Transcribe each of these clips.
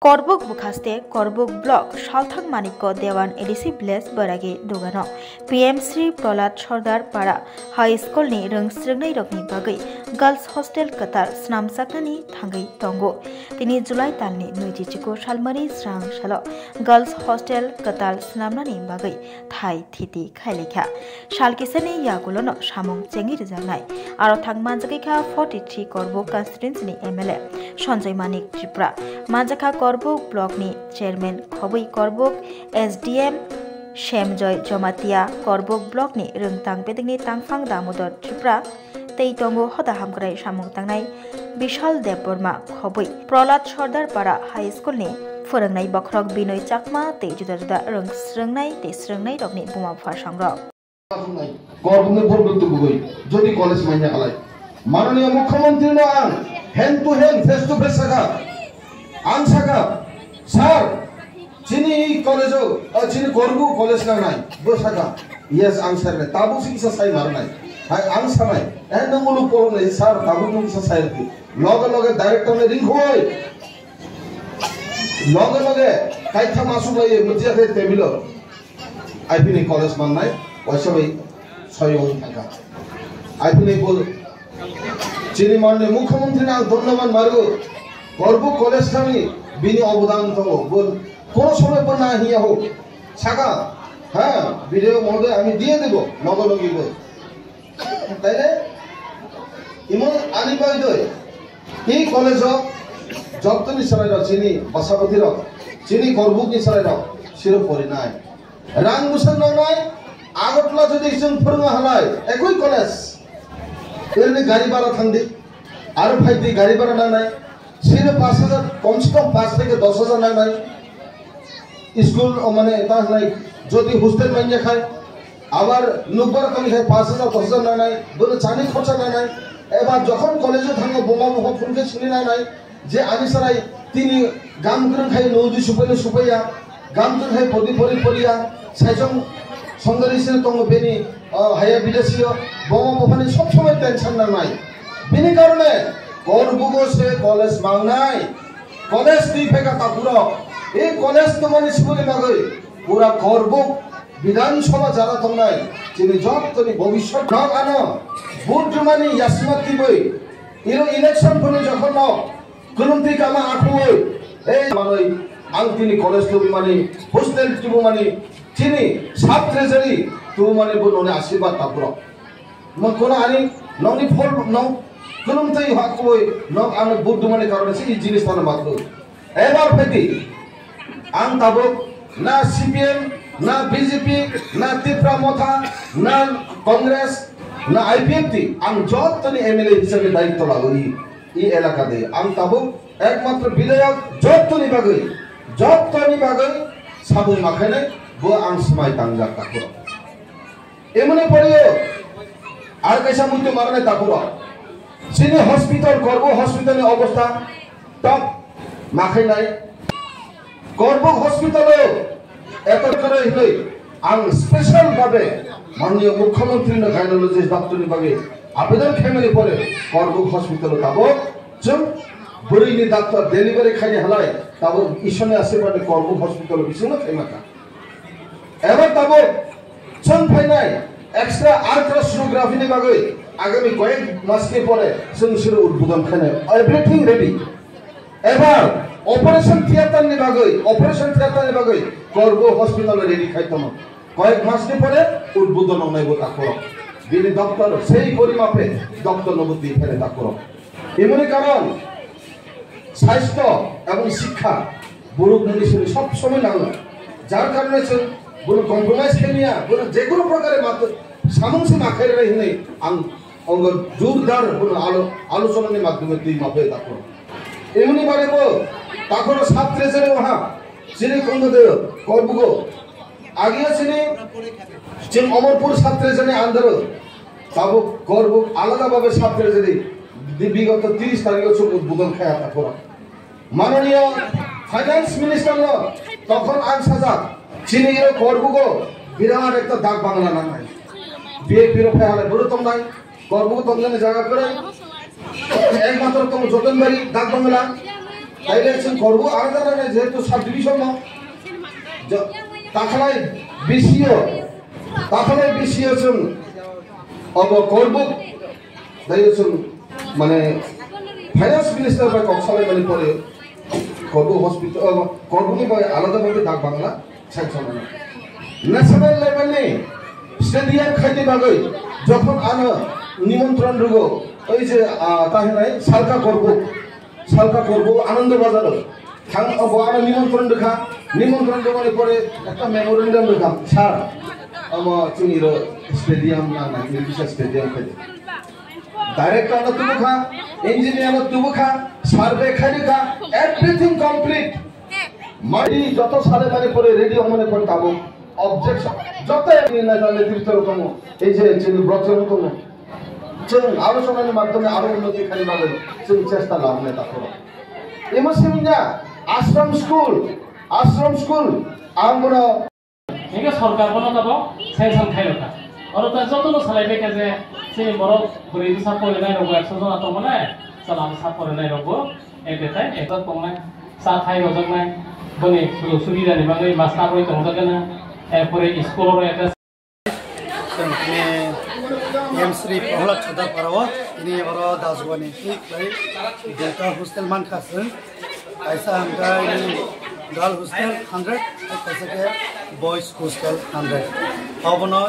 Korbuk bukhaste Korbuk block Shalthang Manikko Dewan EDC Village Baragi Dugano PM Sri Prahlad Sardar Para High School ni rung srungnai rokni bagai Girls Hostel Qatar snam saknani thangai tongo tini July talni nuijichiko salmari srang salo Girls Hostel Qatar snamnani bagai thai thiti khailekha salkisani yagulono samung chengi rijangnai aro thangmanjaki kha 43 Korbuk constituency ni MLA Sanjay Manik Tripura Manjaka Korbuk block ni chairman Khobui Korbuk SDM Shemjoy Jomatia Korbuk block ni rungtang pedingni tangfang Damodar Tripura tei tongo hoda hamgrai samung tangnai Bishal Dev Burma Khobui Prahlad Sardar Para High School ni forongnai bakrok Binoy Chakma tei juda juda rung srungnai tei srungnai rokni buma phasangrok Korbuk ni forbuk tu bugoi jodi college manya kalai Mananiya Mukhyamantri no ang hand to hand face to face saka ang saka sir chini college chini Korbuk college na nai bo saka yes ang sir ne tabu sikisa sai mar nai hai ang samai and mulu poro nei sir tabu nu sikisa sai ti loge director ne ring hoi loge kaitha masu lai mujia the tebilo I think college man nai wasabai soyong thaka I think bol chini manne Mukhyamantri na ধন্যবাদ Margo Korbuk college থামি বিনি অবদান তো বল কোন সময় পর না হিয়া হোক ছাকা হ্যাঁ ভিডিও মহোদয় আমি দিয়ে দেব নগলগি বল তাইলে ইমন আনিবাই দই এই কলেজ যতনি সরাই র চিনি বাসাপতি র চিনি Korbuk নি সরাই র শিরো পরি নাই রাং মুসন নাই আগটলা যদি ইসন ফরঙ্গা হালাই একই কলেজ এরনে গাড়ি ভাড়া থাকবে আর ফাইতে গাড়ি ভাড়া না নাই সিরে 5000 কম সে কম 5 থেকে 10000 না নাই স্কুল মানে তা নাই যদি হোস্টেল মাইনে খায় আবার নুবর কম খায় 5000 10000 না নাই বলে চানি খরচা না নাই এবার যখন কলেজে থাকো বোমা মোহ ফুলকে শুনি না নাই যে আমি সারাই তিনি গাম গ্রন খাই নৌদি সুপাইয়া গাম তো খাই পরি পরিয়া সাইজং সংগরিসের তঙ্গ বেনি হায়া বিদেশীয় বোমা মোহনে সব সময় টেনশন না নাই বিনি কারণে Korbuk se college mangnai college ti pheka tapuro ei college to mani sibuli magoi pura Korbuk বিধান সভা যারা তোমরাই যিনি যতনি ভবিষ্যৎ নক আনো ভোট জমানি ইয়াসমাত দিবই ইরো ইলেকশন করে যখন ন কুলুমতি কামা আখুই এই মানই আং তিনি কলেজ তো মানে হোস্টেল টিবু মানে চিনি সাব ট্রেজারি তো মানে বননে আশীর্বাদ তাপুরো মন কোন আনি ননি ফল ন কুলুমতি হাকুই নক আনো ভোট জমানি কারণে এই জিনিস তার মাত্র এবার ফেটি আং তাবো না সিপিএম না বিজেপি না ত্রিপুরা মথা না কংগ্রেস না আইপিএফটি আং যতনি এমএলএ হিসেবে দায়িত্ব লাগই এই এলাকাতে আং তাবো একমাত্র বিধায়ক যতনি বাগই সাবুই মাখানে বো আং সময় তাঙ্গা তাকুর এমনি পড়িও আর কাইসা মুইতে মারনে তাকুর সিনি হসপিটাল Korbuk হসপিটালের অবস্থা টপ মাখাই নাই Korbuk হসপিটালে এত করে হইলে আং স্পেশাল ভাবে মাননীয় মুখ্যমন্ত্রী না গাইনোলজিস্ট ডক্টরনি ভাবে আবেদন খেমেলি পরে Korbuk হসপিটালে তাবো চুম বড়ইনি ডাক্তার ডেলিভারি খাইনি হালাই তাবো ইসনে আসে মানে Korbuk হসপিটালে বিছনা খাইমাকা এবার তাবো চুম ফাইনাই এক্সট্রা আল্ট্রাসোনোগ্রাফি নি ভাবে আগামী কয়েক মাসকে পরে সংসির উদ্বোধন খানে এভরিথিং রেডি এবার অপারেশন থিয়েটার নি ভাবে Korbuk হসপিটালে রেডি খাইতাম কয়েক মাসকে পরে উদ্বোধন নাইব তাকর বিনি ডক্টর সেই পরিমাপে ডক্টর নবতী ফেলে তাকর এমনি কারণ স্বাস্থ্য এবং শিক্ষা বুড়ো মনীষী সব সময় লাগে যার কারণে বুড়ো কম্প্রোমাইজ খেলিয়া বুড়ো যে কোনো প্রকারে মাত্র সামংসে মাখাই রাখি আং অঙ্গ জোরদার আলোচনার মাধ্যমে তুই মাপে তাকর এমনি বারে তাকর ছাত্রে জেনে ওহা যিনি কন্দদেব Korbuk আগিয়া চিনি অমরপুর ছাত্রে জেনে আন্দর তাবো Korbuk আলাদাভাবে ছাত্রে জেনে বিগত 30 তারিখে উদ্বোধন খায়া তাকর মাননীয় ফাইন্যান্স মিনিস্টার তখন আনসাজাত চিনি Korbuk বিরাট একটা দাগ বাংলা না নাই বিএপির ফেলে বড়তম নাই Korbuk তমজনে জায়গা করে একমাত্র তম যতনবাড়ি দাগ বাংলা তাইলে जों করব আলাদা আলাদা যেহেতু সাব ডিভিশন না তাখালাই বিসিও जों अब করব দাইও जों মানে ফাইনান্স মিনিস্টার বা কক্সবাজার মানে পরে করব হসপিটাল করবনি বা আলাদা ভাবে ডাক বাংলা সাংসদ ন্যাশনাল লেভেলে স্টেডিয়াম খাইতে বাগৈ যখন আনো নিমন্ত্রণ রগো ওই যে তাহলে সালকা করব আনন্দ বাজার থাং আনো নিমন্ত্রণ দেওয়ার পরে একটা মেমোরেন্ডাম লেখাম স্যার আমার চিনির স্টেডিয়াম না নির্দিষ্ট স্টেডিয়াম খাইতে ডাইরেক্টর আনো তুবু খা ইঞ্জিনিয়ার তুবু খা সার্ভে খাইতে খা এভরিথিং কমপ্লিট মাই যত সালে মানে পরে রেডি মনে করে পাবো অবজেকশন যত নেতৃত্ব রকম এই যে চিনি ব্রচের মতো जों आलोचनानि माध्यमे आरो उन्नति खालामनांगोन जों चेष्टा लाबोनो ताखौ एमसिमिना आश्रम स्कुल आंगुनो एके सरकार बनो तब सेंसन खाइलका और त जतनो सालाइबे के जे से बरो बुरि दिसा परेनाय रगो 100 जना तो माने सालाम सा परेनाय रगो एबेताय एकत तंनाय सा थाइ रजनाय बनि सुबिदानि बागै मास्टार रय तंजागोना एरपरे स्कुलर एटा श्री प्रहलाद सरदार पाराव ini oro daswani tik lai delta hostel man khasn kaisa amga ini girl hostel 100 kaisa ke boys hostel 100 abono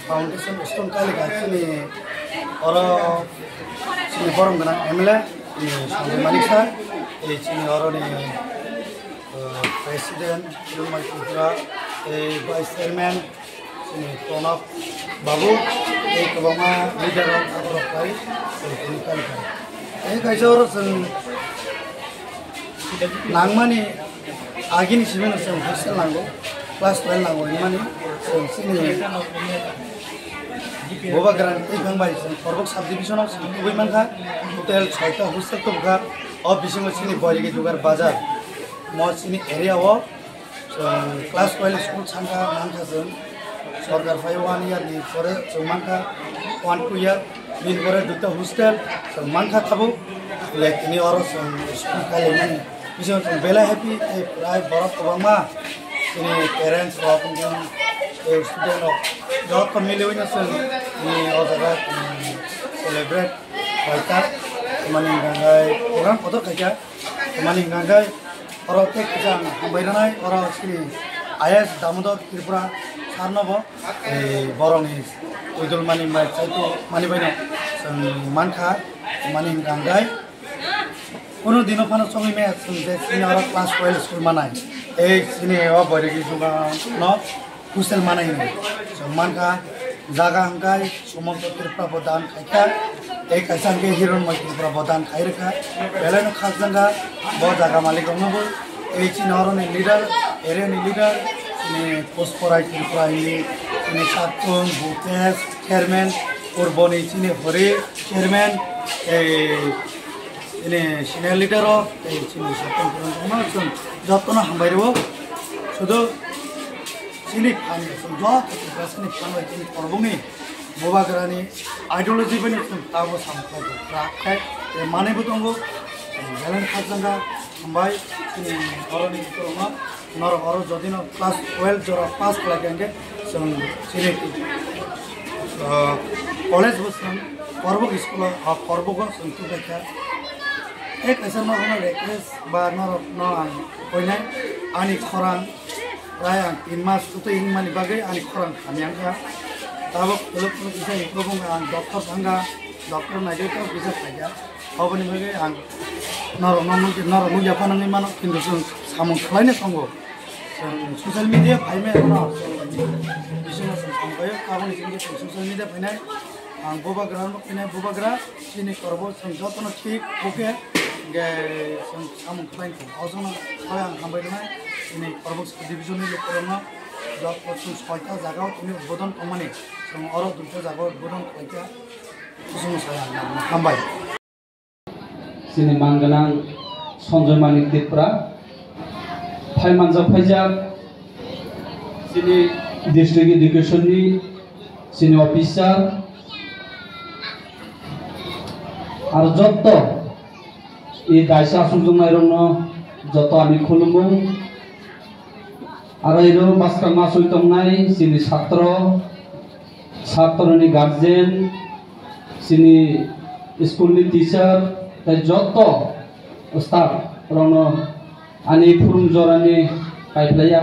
foundation stone kali gasini oro sini forum gana MLA ini Sanjay Manik sir ei sini oro ni president Lumai Putra vice chairman sini Pranab Babu एक बमा leader और प्राइ निकाल कर एक ऐसा और नांगमानी आगे निसिमेन जों हस्टेल नांगौ क्लास 12 नांगौ माने जों सिनि बबाग्रान एक गांबाय जों फरबक सब डिविजनाव गुबै मानखा टोटल 6टा हस्टेल दंखा अब बिसिङाव सिनि बयगे जुगार बाजार म सिनि एरियाव क्लास 12 स्कुल सानखा नांखा जों सरकार फाइ 1 year नि परे जों मानखा 1-2 year दिन परे दुटा हस्टेल जों मानखा थाबो लेकिन और स्कुल खाले माने बिजों बेला हेपी प्राय बरफ तबामा ini parents of student of job community जों नि अजागा celebrate बाइका माने गांगाय प्रग्राम फटो खाया माने गांगाय और टेक जां बैरानाय और सिनि आईएस दामोदर त्रिपुरा सारनब बरंनि उइदुल मानि माइ चाइतो मानि बायनो जों मानखा मानि गांगाय कोनो दिनो फानो सङै मे जे सिनि और क्लास 12 स्कुल मानाय ए सिनि अ बरेगि जुगा न हस्टेल मानाय जों मानखा जागा हंगाय समन्त त्रिपुरा बदान खायखा ए काइसांगे हिरन मै त्रिपुरा बदान खायरखा बेलानो खाजंगा ब जागा मालिक रंगबो ए चिनहरनि लीडर एरियानि leader ini posporai Tripura ini Satung Bukes chairman Urboni sini Hori chairman ini senior leader sini Satung Kurang sun jotno hambairo sudo sini pan jot sini pan ini korbungi bobagrani ideology bani sun tabo sampai praktek mane butongo jalan khajanga hambai sini oroni kurang नर और जदि न class 12 जरा पास लागेंगे जों सिनि college बसन पर्वक school पर्वक जों तुबैखा एक ऐसा न होना रेक्रेस बा न होइनाय आनि खरां प्राय 3 मास तुतो इन मानि बागै आनि खरां खामियांगा ताबो पुलुक इसाय प्रबुं आं डॉक्टर थांगा डॉक्टर नायगैखौ बिजा थाया अबनि बागै आं नर मुया फानांनि मानो किन्तु जों सामं खालायनो संगो social media फाइमे ना बिसिना संबाय काबनि जोंनि social media फाइनाय आं बबाग्रा फाइनाय बबाग्रा सिनि करबो जों जतनो ठीक ओके गे जों सामं खालायनो अजन खाय आं हामबायनाय सिनि करबो डिभिजननि लोकरना जत जों 6टा जागायाव तिनि उद्बोधन खालामनि जों अरो 2टा जागायाव उद्बोधन खालायखा जों साया हामबाय सिनि मानगोनां संजय मानिक त्रिपुरा फाइमानजाब फाइजाब सिनि डिस्ट्रिक्ट एडुकेशननि सिनि अफिसार आरो जत्त এই দায়সা আসুনজोंनायरनो যত আমি খুলুমু আর এর বাসকা মাস হইতংনাই সিনি ছাত্রনি গার্জেন সিনি স্কুলনি টিচাर যত স্টাफ রনো আনি ফুরুম জরানি পাইপ্লাইয়া